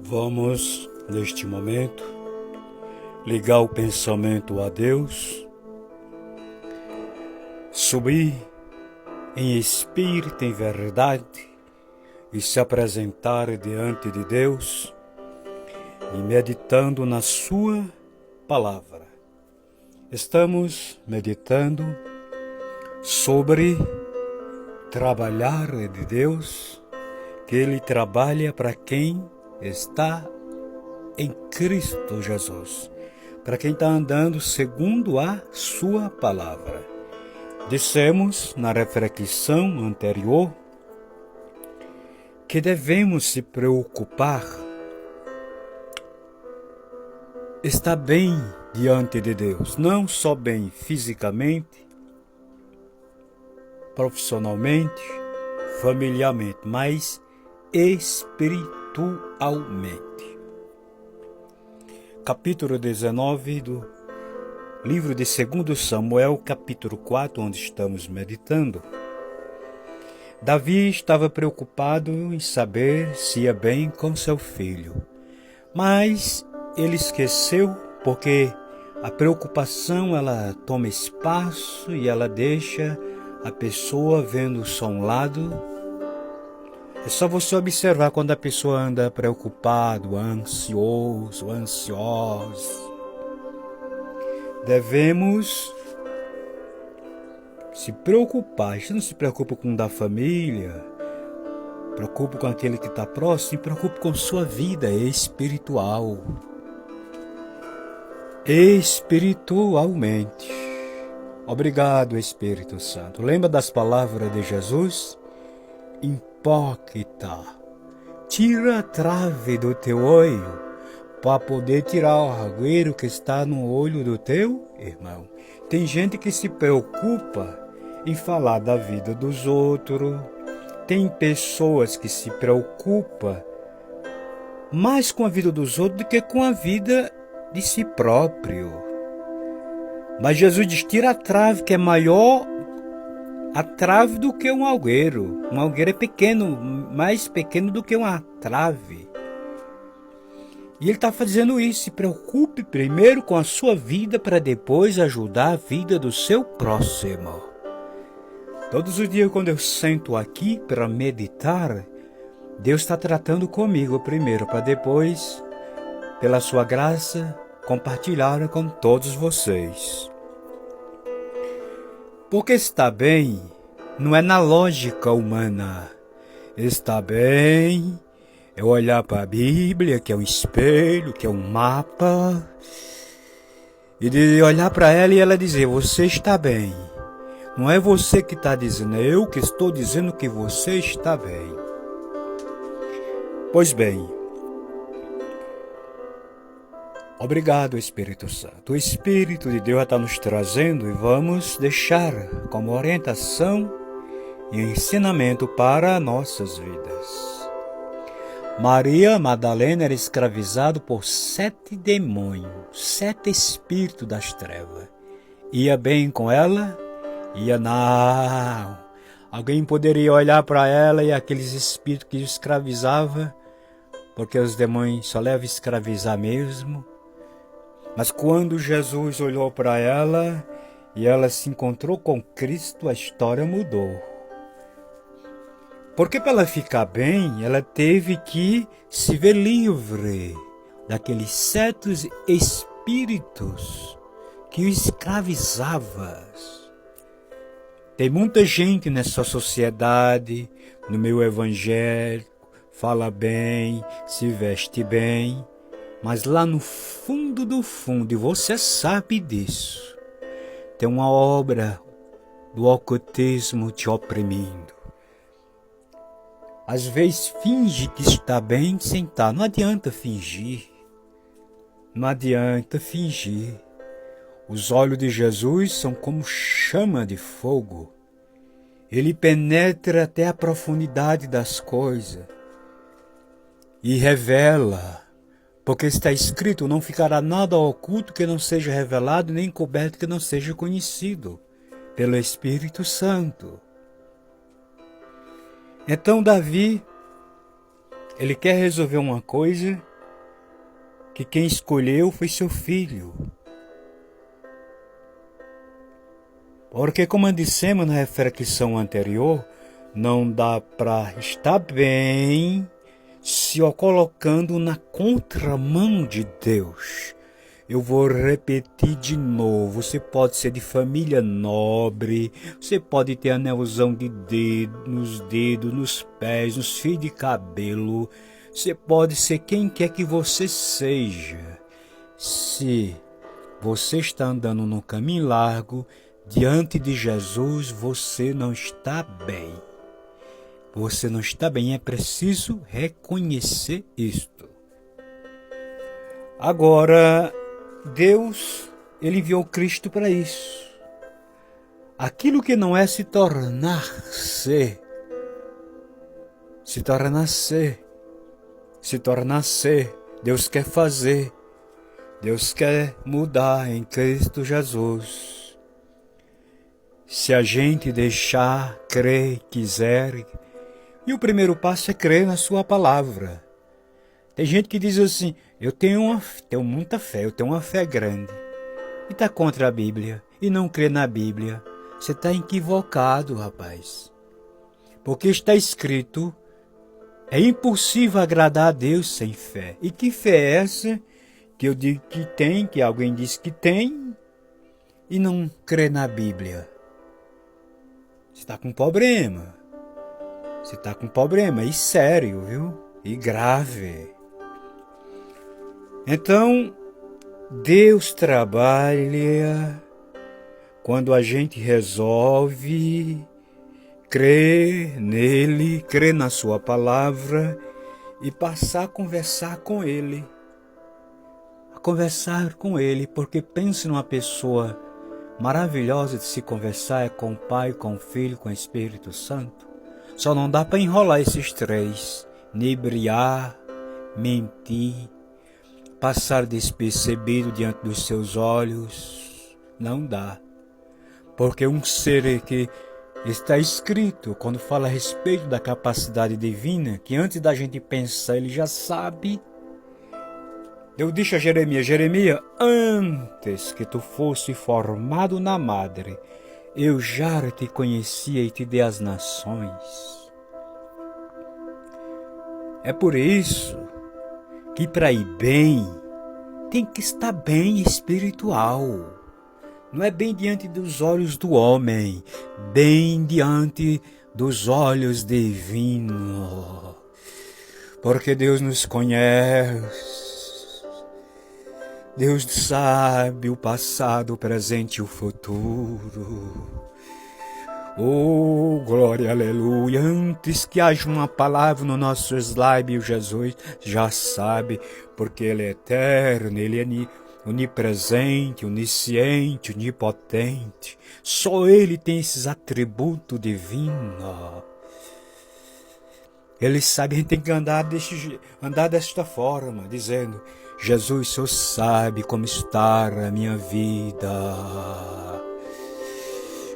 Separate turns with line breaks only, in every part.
Vamos, neste momento, ligar o pensamento a Deus, subir em espírito, em verdade, e se apresentar diante de Deus, e meditando na sua palavra. Estamos meditando sobre trabalhar de Deus, que Ele trabalha para quem está em Cristo Jesus, para quem está andando segundo a sua palavra. Dissemos na reflexão anterior que devemos se preocupar, estar bem diante de Deus, não só bem fisicamente, profissionalmente, familiarmente, mas espiritualmente. Capítulo 19 do livro de 2 Samuel, capítulo 4, onde estamos meditando. Davi estava preocupado em saber se ia bem com seu filho, mas ele esqueceu, porque a preocupação ela toma espaço e ela deixa a pessoa vendo só um lado. É só você observar quando a pessoa anda preocupado, ansioso, ansiosa. Devemos se preocupar. A gente não se preocupa com o da família, preocupa com aquele que está próximo, se preocupa com sua vida espiritual. Espiritualmente. Obrigado, Espírito Santo. Lembra das palavras de Jesus? Hipócrita, tira a trave do teu olho para poder tirar o argueiro que está no olho do teu irmão. Tem gente que se preocupa em falar da vida dos outros. Tem pessoas que se preocupam mais com a vida dos outros do que com a vida de si próprio. Mas Jesus diz, tira a trave, que é maior a trave do que um algueiro. Um algueiro é pequeno, mais pequeno do que uma trave. E ele está fazendo isso. Se preocupe primeiro com a sua vida para depois ajudar a vida do seu próximo. Todos os dias quando eu sento aqui para meditar, Deus está tratando comigo primeiro, para depois, pela sua graça, compartilhar com todos vocês. Porque está bem não é na lógica humana. Está bem é olhar para a Bíblia, que é um espelho, que é um mapa, e de olhar para ela e ela dizer, você está bem. Não é você que está dizendo, é eu que estou dizendo que você está bem. Pois bem, obrigado, Espírito Santo. O Espírito de Deus está nos trazendo e vamos deixar como orientação e ensinamento para nossas vidas. Maria Madalena era escravizada por 7 demônios, 7 espíritos das trevas. Ia bem com ela? Ia não. Alguém poderia olhar para ela e aqueles espíritos que escravizavam, porque os demônios só levam a escravizar mesmo. Mas quando Jesus olhou para ela e ela se encontrou com Cristo, a história mudou. Porque para ela ficar bem, ela teve que se ver livre daqueles 7 espíritos que o escravizavam. Tem muita gente nessa sociedade, no meio evangélico, fala bem, se veste bem, mas lá no fundo do fundo, e você sabe disso, tem uma obra do ocultismo te oprimindo. Às vezes finge que está bem sem estar. Não adianta fingir. Não adianta fingir. Os olhos de Jesus são como chama de fogo. Ele penetra até a profundidade das coisas e revela. Porque está escrito, não ficará nada oculto que não seja revelado, nem coberto que não seja conhecido pelo Espírito Santo. Então Davi, ele quer resolver uma coisa que quem escolheu foi seu filho. Porque, como dissemos na reflexão anterior, não dá para estar bem se colocando na contramão de Deus. Eu vou repetir de novo, você pode ser de família nobre, você pode ter anelzão de dedo, nos dedos, nos pés, nos fios de cabelo, você pode ser quem quer que você seja. Se você está andando no caminho largo, diante de Jesus, você não está bem. Você não está bem, é preciso reconhecer isto. Agora, Deus, Ele enviou Cristo para isso. Aquilo que não é se tornar ser. Deus quer fazer. Deus quer mudar em Cristo Jesus. Se a gente deixar, crer, quiser. E o primeiro passo é crer na sua palavra. Tem gente que diz assim, eu tenho muita fé, eu tenho uma fé grande. E está contra a Bíblia, e não crê na Bíblia. Você está equivocado, rapaz. Porque está escrito, é impossível agradar a Deus sem fé. E que fé é essa que eu digo que tem, que alguém diz que tem, e não crê na Bíblia? Você está com problema. Você está com problema, e sério, viu? E grave. Então, Deus trabalha quando a gente resolve crer nele, crer na sua palavra e passar a conversar com ele. A conversar com ele, porque pense numa pessoa maravilhosa de se conversar, é com o Pai, com o Filho, com o Espírito Santo. Só não dá para enrolar esses três, inebriar, mentir, passar despercebido diante dos seus olhos, não dá. Porque um ser que está escrito, quando fala a respeito da capacidade divina, que antes da gente pensar, ele já sabe. Eu disse a Jeremias, antes que tu fosse formado na madre, eu já te conhecia e te dei as nações. É por isso que para ir bem, tem que estar bem espiritual. Não é bem diante dos olhos do homem, bem diante dos olhos divinos. Porque Deus nos conhece. Deus sabe o passado, o presente e o futuro. Oh, glória, aleluia. Antes que haja uma palavra nos nossos lábios, Jesus já sabe, porque Ele é eterno, Ele é onipresente, onisciente, onipotente. Só Ele tem esses atributos divinos. Ele sabe, a gente tem que andar desta forma, dizendo, Jesus, o Senhor sabe como está a minha vida.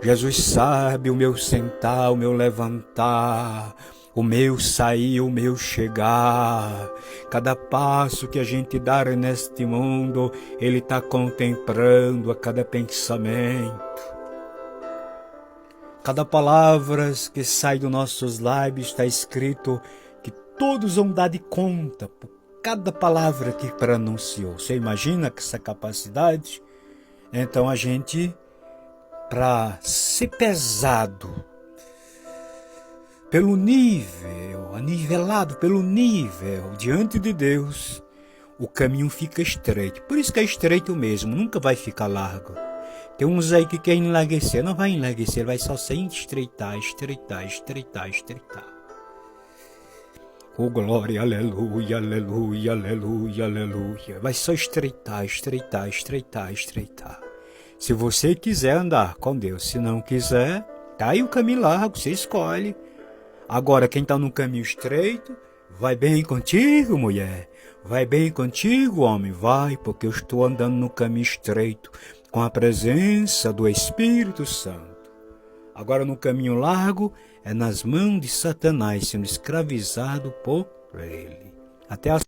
Jesus sabe o meu sentar, o meu levantar, o meu sair, o meu chegar. Cada passo que a gente dá neste mundo, Ele está contemplando a cada pensamento. Cada palavra que sai dos nossos lábios está escrito que todos vão dar de conta por cada palavra que pronunciou. Você imagina essa capacidade? Então a gente, para ser pesado pelo nível, anivelado pelo nível diante de Deus, o caminho fica estreito. Por isso que é estreito mesmo, nunca vai ficar largo. Tem uns aí que querem enlarguecer, não vai enlarguecer, vai só se estreitar. Oh, glória, aleluia, aleluia, aleluia, aleluia. Vai só estreitar. Se você quiser andar com Deus, se não quiser, tá aí o caminho largo, você escolhe. Agora, quem está no caminho estreito, vai bem contigo, mulher. Vai bem contigo, homem. Vai, porque eu estou andando no caminho estreito, com a presença do Espírito Santo. Agora, no caminho largo, é nas mãos de Satanás, sendo escravizado por ele. Até a